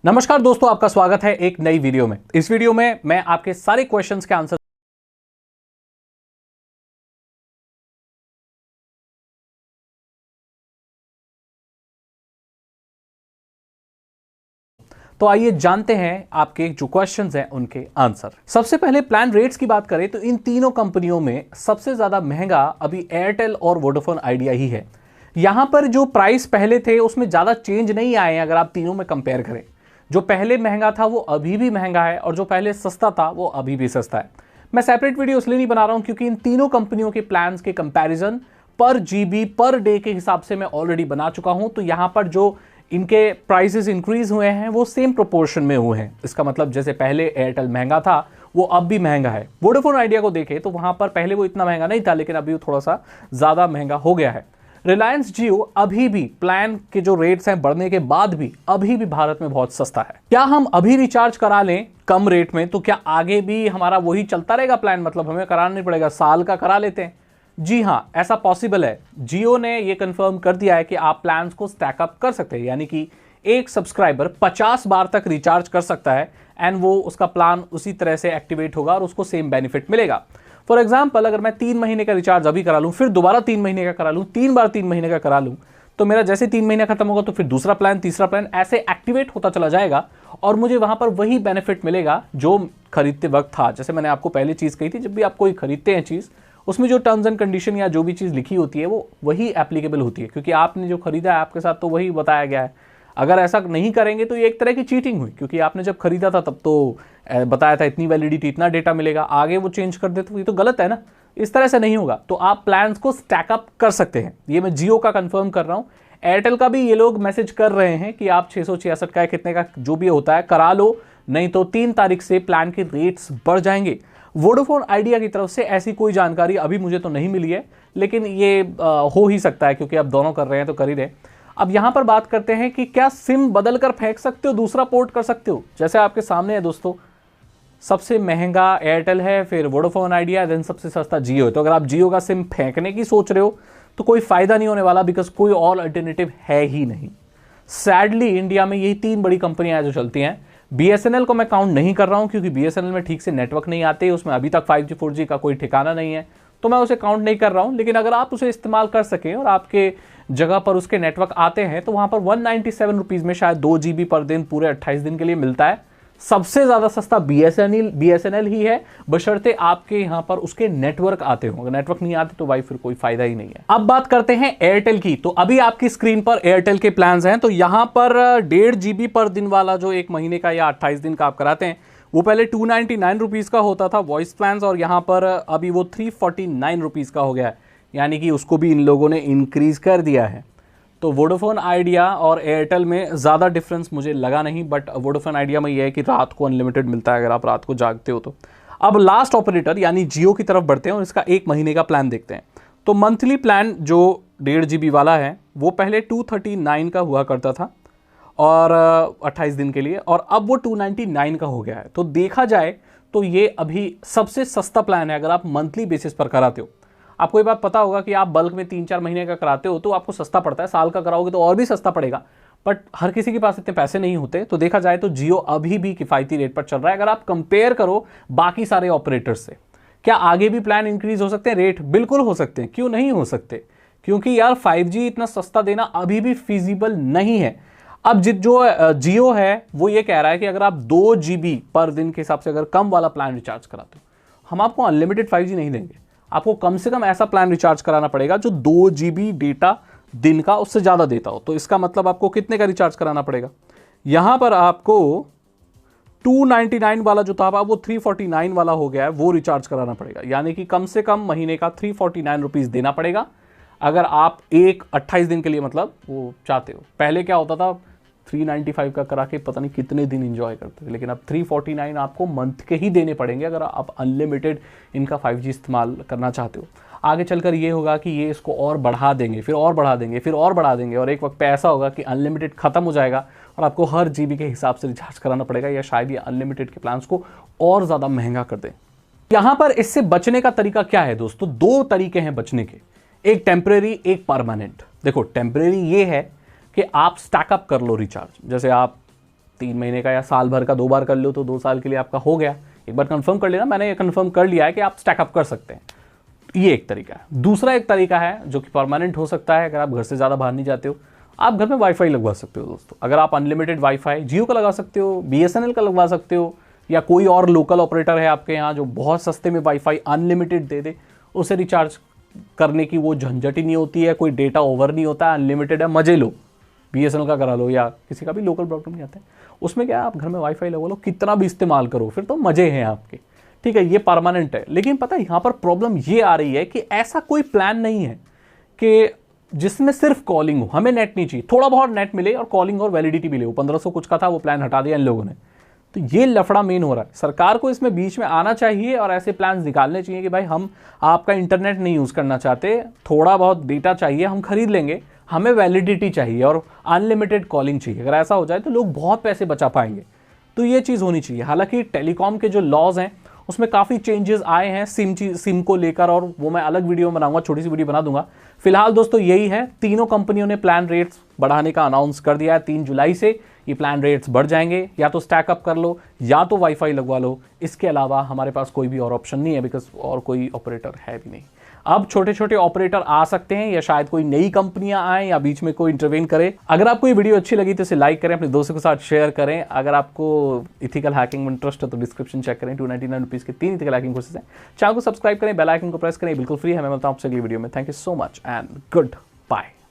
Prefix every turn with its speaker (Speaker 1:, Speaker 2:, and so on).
Speaker 1: नमस्कार दोस्तों, आपका स्वागत है एक नई वीडियो में। इस वीडियो में मैं आपके सारे क्वेश्चंस के आंसर तो आइए जानते हैं आपके जो क्वेश्चंस हैं उनके आंसर। सबसे पहले प्लान रेट्स की बात करें तो इन तीनों कंपनियों में सबसे ज्यादा महंगा अभी एयरटेल और वोडाफोन आइडिया ही है। यहां पर जो प्राइस पहले थे उसमें ज्यादा चेंज नहीं आए हैं। अगर आप तीनों में कंपेयर करें, जो पहले महंगा था वो अभी भी महंगा है और जो पहले सस्ता था वो अभी भी सस्ता है। मैं सेपरेट वीडियो इसलिए नहीं बना रहा हूं क्योंकि इन तीनों कंपनियों के प्लान्स के कंपैरिजन पर जीबी पर डे के हिसाब से मैं ऑलरेडी बना चुका हूं। तो यहां पर जो इनके प्राइसेस इंक्रीज हुए हैं वो सेम प्रोपोर्शन में हुए हैं। इसका मतलब जैसे पहले एयरटेल महंगा था वो अब भी महंगा है। वोडाफोन आइडिया को देखें तो वहां पर पहले वो इतना महंगा नहीं था, लेकिन अभी वो थोड़ा सा ज्यादा महंगा हो गया है। रिलायंस जियो अभी भी प्लान के जो रेट्स हैं बढ़ने के बाद भी अभी भी भारत में बहुत सस्ता है। क्या हम अभी रिचार्ज करा लें कम रेट में तो क्या आगे भी हमारा वही चलता रहेगा प्लान, मतलब हमें कराना नहीं पड़ेगा, साल का करा लेते हैं? जी हां, ऐसा पॉसिबल है। जियो ने ये कंफर्म कर दिया है कि आप प्लान्स को स्टैकअप कर सकते हैं, यानी कि एक सब्सक्राइबर 50 बार तक रिचार्ज कर सकता है एंड वो उसका प्लान उसी तरह से एक्टिवेट होगा और उसको सेम बेनिफिट मिलेगा। फॉर एग्जाम्पल, अगर मैं 3 महीने का रिचार्ज अभी करा लूं, फिर दोबारा 3 महीने का करा लूं, 3 बार 3 महीने का करा लूं, तो मेरा जैसे 3 महीने खत्म होगा तो फिर दूसरा प्लान, तीसरा प्लान ऐसे एक्टिवेट होता चला जाएगा और मुझे वहां पर वही बेनिफिट मिलेगा जो खरीदते वक्त था। जैसे मैंने आपको पहले चीज कही थी, जब भी आप कोई खरीदते हैं चीज, उसमें जो टर्म्स एंड कंडीशन या जो भी चीज लिखी होती है वो वही एप्लीकेबल होती है, क्योंकि आपने जो खरीदा है आपके साथ तो वही बताया गया है। अगर ऐसा नहीं करेंगे तो ये एक तरह की चीटिंग हुई, क्योंकि आपने जब खरीदा था तब तो बताया था इतनी वैलिडिटी, इतना डेटा मिलेगा, आगे वो चेंज कर देते तो ये तो गलत है ना। इस तरह से नहीं होगा। तो आप प्लान्स को स्टैकअप कर सकते हैं। ये मैं जियो का कंफर्म कर रहा हूं। एयरटेल का भी ये लोग मैसेज कर रहे हैं कि आप 666 का कितने का जो भी होता है करा लो, नहीं तो 3 तारीख से प्लान के रेट्स बढ़ जाएंगे। वोडाफोन आइडिया की तरफ से ऐसी कोई जानकारी अभी मुझे तो नहीं मिली है, लेकिन ये हो ही सकता है क्योंकि अब दोनों कर रहे हैं तो कर ही रहे। अब यहां पर बात करते हैं कि क्या सिम बदल कर फेंक सकते हो, दूसरा पोर्ट कर सकते हो? जैसे आपके सामने है दोस्तों, सबसे महंगा एयरटेल है, फिर वोडाफोन आइडिया, देन सबसे सस्ता जियो है। तो अगर आप जियो का सिम फेंकने की सोच रहे हो तो कोई फायदा नहीं होने वाला, बिकॉज कोई और अल्टरनेटिव है ही नहीं। सैडली इंडिया में यही 3 बड़ी कंपनियां जो चलती हैं। बीएसएनएल को मैं काउंट नहीं कर रहा हूं क्योंकि बीएसएनएल में ठीक से नेटवर्क नहीं आते, उसमें अभी तक 5G 4G का कोई ठिकाना नहीं है, तो मैं उसे काउंट नहीं कर रहा हूं। लेकिन अगर आप उसे इस्तेमाल कर सकें और आपके जगह पर उसके नेटवर्क आते हैं तो वहां पर 197 रुपीज में शायद 2 GB पर दिन पूरे 28 दिन के लिए मिलता है। सबसे ज्यादा सस्ता बीएसएनएल ही है, बशर्ते आपके यहां पर उसके नेटवर्क आते हो। अगर नेटवर्क नहीं आते तो भाई फिर कोई फायदा ही नहीं है। अब बात करते हैं एयरटेल की। तो अभी आपकी स्क्रीन पर एयरटेल के प्लान्स हैं। तो यहां पर 1.5 GB पर दिन वाला जो 1 महीने का या 28 दिन का आप कराते हैं, वो पहले 299 रुपीज का होता था वॉइस प्लान्स, और यहां पर अभी वो 349 रुपीज का हो गया है, यानी कि उसको भी इन लोगों ने इंक्रीज कर दिया है। तो वोडाफोन आइडिया और एयरटेल में ज़्यादा डिफरेंस मुझे लगा नहीं, बट वोडाफोन आइडिया में यह है कि रात को अनलिमिटेड मिलता है अगर आप रात को जागते हो तो। अब लास्ट ऑपरेटर यानी जियो की तरफ बढ़ते हैं और इसका 1 महीने का प्लान देखते हैं। तो मंथली प्लान जो 1.5 GB वाला है वो पहले 239 का हुआ करता था और 28 दिन के लिए, और अब वो 299 का हो गया है। तो देखा जाए तो ये अभी सबसे सस्ता प्लान है अगर आप मंथली बेसिस पर कराते हो। आपको ये बात पता होगा कि आप बल्क में 3-4 महीने का कराते हो तो आपको सस्ता पड़ता है, साल का कराओगे तो और भी सस्ता पड़ेगा, बट हर किसी के पास इतने पैसे नहीं होते। तो देखा जाए तो जियो अभी भी किफायती रेट पर चल रहा है अगर आप कंपेयर करो बाकी सारे ऑपरेटर्स से। क्या आगे भी प्लान इंक्रीज हो सकते हैं रेट? बिल्कुल हो सकते हैं, क्यों नहीं हो सकते, क्योंकि यार 5G इतना सस्ता देना अभी भी फिजिबल नहीं है। अब जो जियो है वो ये कह रहा है कि अगर आप 2 GB पर दिन के हिसाब से अगर कम वाला प्लान रिचार्ज कराते हो, हम आपको अनलिमिटेड 5G नहीं देंगे, आपको कम से कम ऐसा प्लान रिचार्ज कराना पड़ेगा जो 2 GB डेटा दिन का उससे ज्यादा देता हो। तो इसका मतलब आपको कितने का रिचार्ज कराना पड़ेगा? यहां पर आपको 299 वाला जो था वो 349 वाला हो गया है, वो रिचार्ज कराना पड़ेगा, यानी कि कम से कम महीने का 349 रुपीज देना पड़ेगा अगर आप 28 दिन के लिए मतलब वो चाहते हो। पहले क्या होता था, 395 का करा के पता नहीं कितने दिन एंजॉय करते थे, लेकिन अब 349 आपको मंथ के ही देने पड़ेंगे अगर आप अनलिमिटेड इनका 5G इस्तेमाल करना चाहते हो। आगे चलकर ये होगा कि ये इसको और बढ़ा देंगे, फिर और बढ़ा देंगे, फिर और बढ़ा देंगे, और एक वक्त पे ऐसा होगा कि अनलिमिटेड खत्म हो जाएगा और आपको हर GB के हिसाब से रिचार्ज कराना पड़ेगा, या शायद ये अनलिमिटेड के प्लान्स को और ज़्यादा महंगा कर दें। यहाँ पर इससे बचने का तरीका क्या है दोस्तों? 2 तरीके हैं बचने के, एक टेम्परेरी, एक परमानेंट। देखो टेम्परेरी ये है कि आप स्टैकअप कर लो रिचार्ज, जैसे आप 3 महीने का या साल भर का 2 बार कर लो तो 2 साल के लिए आपका हो गया। एक बार कंफर्म कर लेना, मैंने ये कंफर्म कर लिया है कि आप स्टैकअप कर सकते हैं। ये एक तरीका है। दूसरा एक तरीका है जो कि परमानेंट हो सकता है, अगर आप घर से ज़्यादा बाहर नहीं जाते हो, आप घर में वाईफाई लगवा सकते हो दोस्तों। अगर आप अनलिमिटेड वाईफाई जियो का लगा सकते हो, BSNL का लगवा सकते हो, या कोई और लोकल ऑपरेटर है आपके यहाँ जो बहुत सस्ते में वाईफाई अनलिमिटेड दे दे, उसे रिचार्ज करने की वो झंझट ही नहीं होती है, कोई डेटा ओवर नहीं होता है, अनलिमिटेड है, मजे लो। BSNL का करा लो या किसी का भी लोकल प्रॉब्लम नहीं आता है, उसमें क्या है आप घर में वाईफाई लगवा लो, कितना भी इस्तेमाल करो, फिर तो मजे हैं आपके। ठीक है, ये परमानेंट है। लेकिन पता है यहाँ पर प्रॉब्लम ये आ रही है कि ऐसा कोई प्लान नहीं है कि जिसमें सिर्फ कॉलिंग हो, हमें नेट नहीं चाहिए, थोड़ा बहुत नेट मिले और कॉलिंग और वैलिडिटी मिले। वो 1500 कुछ का था, वो प्लान हटा दिया इन लोगों ने। तो ये लफड़ा मेन हो रहा है। सरकार को इसमें बीच में आना चाहिए और ऐसे प्लान्स निकालने चाहिए कि भाई हम आपका इंटरनेट नहीं यूज़ करना चाहते, थोड़ा बहुत डेटा चाहिए, हम खरीद लेंगे, हमें वैलिडिटी चाहिए और अनलिमिटेड कॉलिंग चाहिए। अगर ऐसा हो जाए तो लोग बहुत पैसे बचा पाएंगे। तो ये चीज़ होनी चाहिए। हालांकि टेलीकॉम के जो लॉज हैं उसमें काफ़ी चेंजेस आए हैं सिम को लेकर, और वो मैं अलग वीडियो में बनाऊंगा, छोटी सी वीडियो बना दूंगा। फिलहाल दोस्तों यही है, तीनों कंपनियों ने प्लान रेट्स बढ़ाने का अनाउंस कर दिया है। 3 जुलाई से ये प्लान रेट्स बढ़ जाएंगे। या तो स्टैकअप कर लो या तो वाईफाई लगवा लो, इसके अलावा हमारे पास कोई भी और ऑप्शन नहीं है, बिकॉज और कोई ऑपरेटर है भी नहीं। अब छोटे छोटे ऑपरेटर आ सकते हैं, या शायद कोई नई कंपनियां आए या बीच में कोई इंटरवेन करे। अगर आपको ये वीडियो अच्छी लगी तो इसे लाइक करें, अपने दोस्तों के साथ शेयर करें। अगर आपको इथिकल हैकिंग में इंटरेस्ट है तो डिस्क्रिप्शन चेक करें, 299 रुपीज़ के 3 इथिकल हैकिंग कोर्सेज हैं। चैनल को सब्सक्राइब करें, बेल आइकन को प्रेस करें, बिल्कुल फ्री है। मैं मिलता हूं आपसे अगली वीडियो में। Thank you so much and good bye.